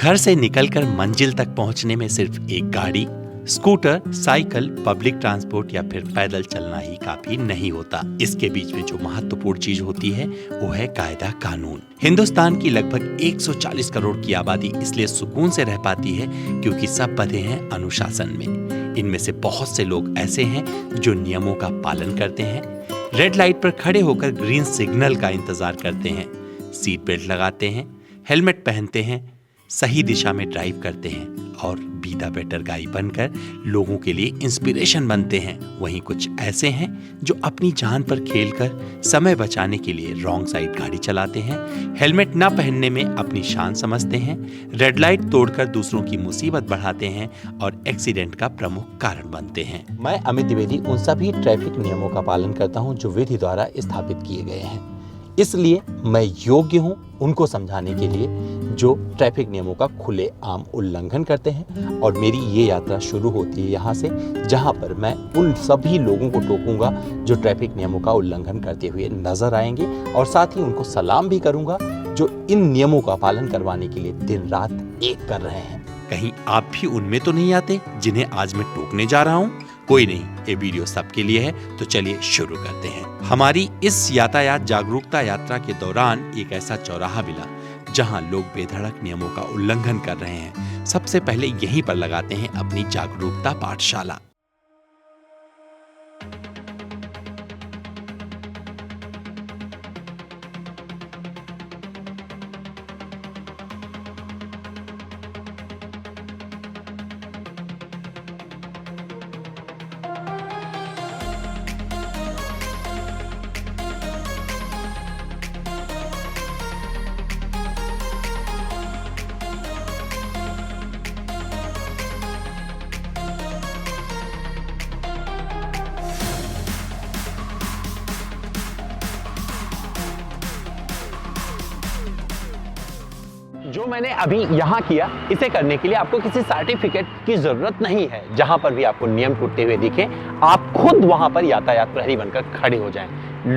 घर से निकलकर मंजिल तक पहुंचने में सिर्फ एक गाड़ी, स्कूटर, साइकिल, पब्लिक ट्रांसपोर्ट या फिर पैदल चलना ही काफी नहीं होता। इसके बीच में जो महत्वपूर्ण चीज होती है वो है कायदा कानून। हिंदुस्तान की लगभग 140 करोड़ की आबादी इसलिए सुकून से रह पाती है क्योंकि सब बंधे हैं अनुशासन में। इनमें से बहुत से लोग ऐसे हैं जो नियमों का पालन करते हैं, रेड लाइट पर खड़े होकर ग्रीन सिग्नल का इंतजार करते हैं, सीट बेल्ट लगाते हैं, हेलमेट पहनते हैं, सही दिशा में ड्राइव करते हैं और बीटा बेटर गाई बनकर लोगों के लिए इंस्पिरेशन बनते हैं। वहीं कुछ ऐसे हैं जो अपनी जान पर खेलकर समय बचाने के लिए रॉन्ग साइड गाड़ी चलाते हैं, हेलमेट ना पहनने में अपनी शान समझते हैं, रेड लाइट तोड़कर दूसरों की मुसीबत बढ़ाते हैं और एक्सीडेंट का प्रमुख कारण बनते हैं। मैं अमित द्विवेदी उन सभी ट्रैफिक नियमों का पालन करता हूं जो विधि द्वारा स्थापित किए गए हैं। इसलिए मैं योग्य हूं उनको समझाने के लिए जो ट्रैफिक नियमों का खुले आम उल्लंघन करते हैं। और मेरी ये यात्रा शुरू होती है यहाँ से, जहाँ पर मैं उन सभी लोगों को टोकूंगा जो ट्रैफिक नियमों का उल्लंघन करते हुए नजर आएंगे और साथ ही उनको सलाम भी करूंगा जो इन नियमों का पालन करवाने के लिए दिन रात एक कर रहे हैं। कहीं आप भी उनमें तो नहीं आते जिन्हें आज मैं टोकने जा रहा हूँ? कोई नहीं, ये वीडियो सबके लिए है, तो चलिए शुरू करते हैं। हमारी इस यातायात जागरूकता यात्रा के दौरान एक ऐसा चौराहा मिला जहां लोग बेधड़क नियमों का उल्लंघन कर रहे हैं। सबसे पहले यहीं पर लगाते हैं अपनी जागरूकता पाठशाला। जो मैंने अभी यहाँ किया, इसे करने के लिए आपको किसी सर्टिफिकेट की जरूरत नहीं है। जहां पर भी आपको नियम टूटते हुए दिखे, आप खुद वहां पर यातायात प्रहरी बनकर खड़े हो जाएं।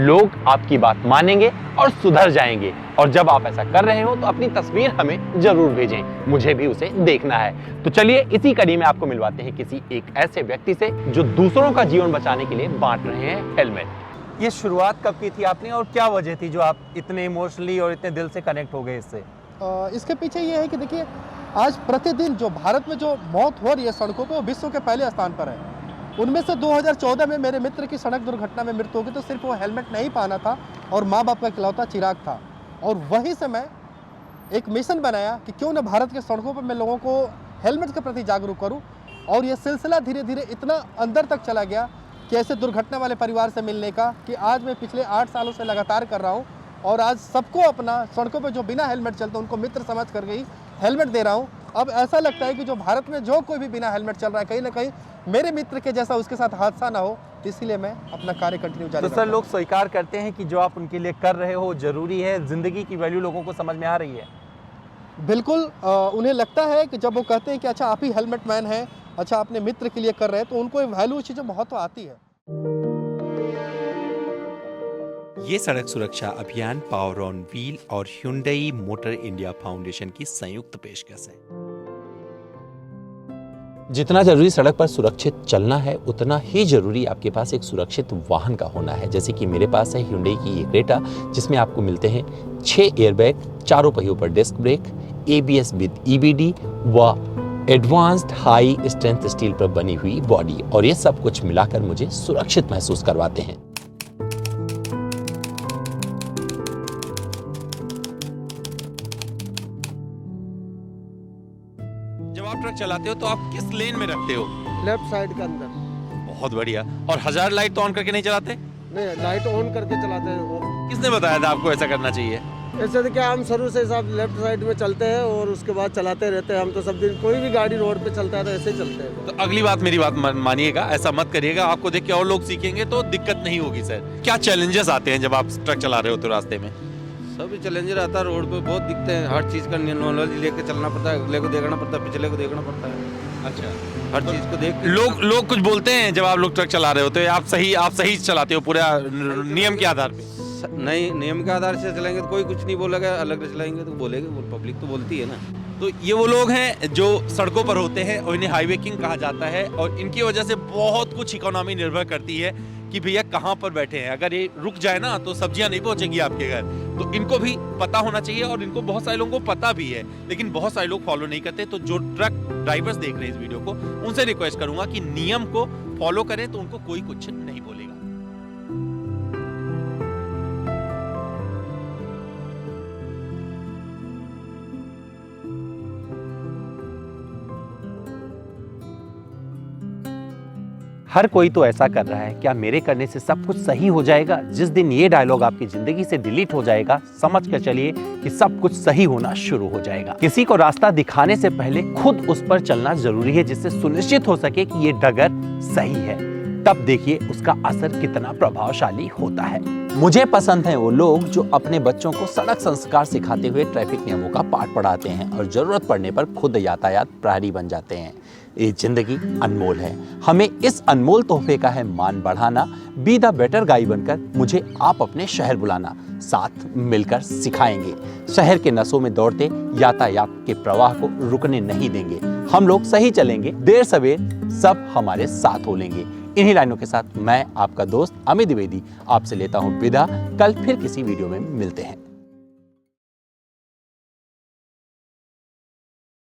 लोग आपकी बात मानेंगे और सुधर जाएंगे। और जब आप ऐसा कर रहे हो तो अपनी तस्वीर हमें जरूर भेजें, मुझे भी उसे देखना है। तो चलिए इसी कड़ी में आपको मिलवाते हैं किसी एक ऐसे व्यक्ति से जो दूसरों का जीवन बचाने के लिए बांट रहे हैं हेलमेट। ये शुरुआत कब की थी आपने और क्या वजह थी जो आप इतने इमोशनली और इतने दिल से कनेक्ट हो गए इससे? इसके पीछे ये है कि देखिए, आज प्रतिदिन जो भारत में जो मौत हो रही है सड़कों पर, वो विश्व के पहले स्थान पर है। उनमें से 2014 में मेरे मित्र की सड़क दुर्घटना में मृत्यु हो गई, तो सिर्फ वो हेलमेट नहीं पहना था और माँ बाप का इकलौता चिराग था। और वहीं से मैं एक मिशन बनाया कि क्यों ना भारत के सड़कों पर मैं लोगों को हेलमेट के प्रति जागरूक करूँ। और ये सिलसिला धीरे धीरे इतना अंदर तक चला गया कि ऐसे दुर्घटना वाले परिवार से मिलने का, कि आज मैं पिछले 8 सालों से लगातार कर रहा हूँ। और आज सबको अपना सड़कों पर जो बिना हेलमेट चलते उनको मित्र समझ कर ही हेलमेट दे रहा हूँ। अब ऐसा लगता है कि जो भारत में जो कोई भी बिना हेलमेट चल रहा है, कहीं ना कहीं मेरे मित्र के जैसा उसके साथ हादसा ना हो, इसीलिए मैं अपना कार्य कंटिन्यू जारी रखता हूं। सर, लोग स्वीकार करते हैं कि जो आप उनके लिए कर रहे हो जरूरी है, जिंदगी की वैल्यू लोगों को समझ में आ रही है? बिल्कुल, उन्हें लगता है कि जब वो कहते हैं कि अच्छा आप ही हेलमेट मैन हैं, अच्छा अपने मित्र के लिए कर रहे हैं, तो उनको वैल्यू चीज़ें महत्व आती है। ये सड़क सुरक्षा अभियान पावर ऑन व्हील और Hyundai मोटर इंडिया फाउंडेशन की संयुक्त पेशकश है। जितना जरूरी सड़क पर सुरक्षित चलना है, उतना ही जरूरी आपके पास एक सुरक्षित वाहन का होना है। जैसे कि मेरे पास है Hyundai की ये क्रेटा, जिसमें आपको मिलते हैं 6 एयरबैग, चारों पहियों पर disc brake, ABS with EBD व एडवांस्ड हाई स्ट्रेंथ स्टील पर बनी हुई बॉडी। और ये सब कुछ मिलाकर मुझे सुरक्षित महसूस करवाते हैं। जब आप ट्रक चलाते हो तो आप किस लेन में रखते हो? लेफ्ट साइड के अंदर। बहुत बढ़िया। और हजार लाइट तो ऑन करके नहीं चलाते? नहीं, लाइट ऑन करके चलाते हैं। किसने बताया था आपको ऐसा करना चाहिए? ऐसे तो क्या, हम शुरू से सब लेफ्ट साइड में चलते हैं और उसके बाद चलाते रहते हैं। हम तो सब दिन कोई भी गाड़ी रोड पे चलता है तो ऐसे ही चलते हैं। तो अगली बात मेरी बात मानिएगा, ऐसा मत करिएगा। आपको देख के और लोग सीखेंगे तो दिक्कत नहीं होगी। सर, क्या चैलेंजेस आते हैं जब आप ट्रक चला रहे हो तो रास्ते में? सभी चैलेंजर आता है, रोड पे बहुत दिखते हैं। हर चीज़ का नॉलेज लेके चलना पड़ता है, अगले को देखना पड़ता है, पिछले को देखना पड़ता है। अच्छा, हर चीज़ को देख लोग कुछ बोलते हैं जब आप लोग ट्रक चला रहे होते हो? आप सही चलाते हो पूरा नियम के आधार पे? नहीं, नियम के आधार से चलाएंगे तो कोई कुछ नहीं बोलेगा, अलग से चलाएंगे तो बोलेगा, पब्लिक तो बोलती है ना। तो ये वो लोग हैं जो सड़कों पर होते हैं और इन्हें हाईवेकिंग कहा जाता है, और इनकी वजह से बहुत कुछ इकोनॉमी निर्भर करती है कि भैया कहाँ पर बैठे हैं। अगर ये रुक जाए ना तो सब्जियां नहीं पहुंचेंगी आपके घर। तो इनको भी पता होना चाहिए, और इनको बहुत सारे लोगों को पता भी है, लेकिन बहुत सारे लोग फॉलो नहीं करते। तो जो ट्रक ड्राइवर्स देख रहे हैं इस वीडियो को, उनसे रिक्वेस्ट करूंगा कि नियम को फॉलो करें, तो उनको कोई कुछ नहीं बोलेगा। हर कोई तो ऐसा कर रहा है, क्या मेरे करने से सब कुछ सही हो जाएगा? जिस दिन ये डायलॉग आपकी जिंदगी से डिलीट हो जाएगा, समझ कर चलिए कि सब कुछ सही होना शुरू हो जाएगा। किसी को रास्ता दिखाने से पहले खुद उस पर चलना जरूरी है, जिससे सुनिश्चित हो सके कि ये डगर सही है। तब देखिए उसका असर कितना प्रभावशाली होता है। मुझे पसंद है वो लोग जो अपने बच्चों को सड़क संस्कार सिखाते हुए ट्रैफिक नियमों का पाठ पढ़ाते हैं और जरूरत पड़ने पर खुद यातायात प्रहरी बन जाते हैं। ये जिंदगी अनमोल है, हमें इस अनमोल तोहफे का है मान बढ़ाना। बी द बेटर गाई बनकर मुझे आप अपने शहर बुलाना, साथ मिलकर सिखाएंगे। शहर के नसों में दौड़ते यातायात के प्रवाह को रुकने नहीं देंगे। हम लोग सही चलेंगे, देर सवेर सब हमारे साथ हो लेंगे। इन्हीं लाइनों के साथ मैं आपका दोस्त अमित द्विवेदी आपसे लेता हूं विदा। कल फिर किसी वीडियो में मिलते हैं।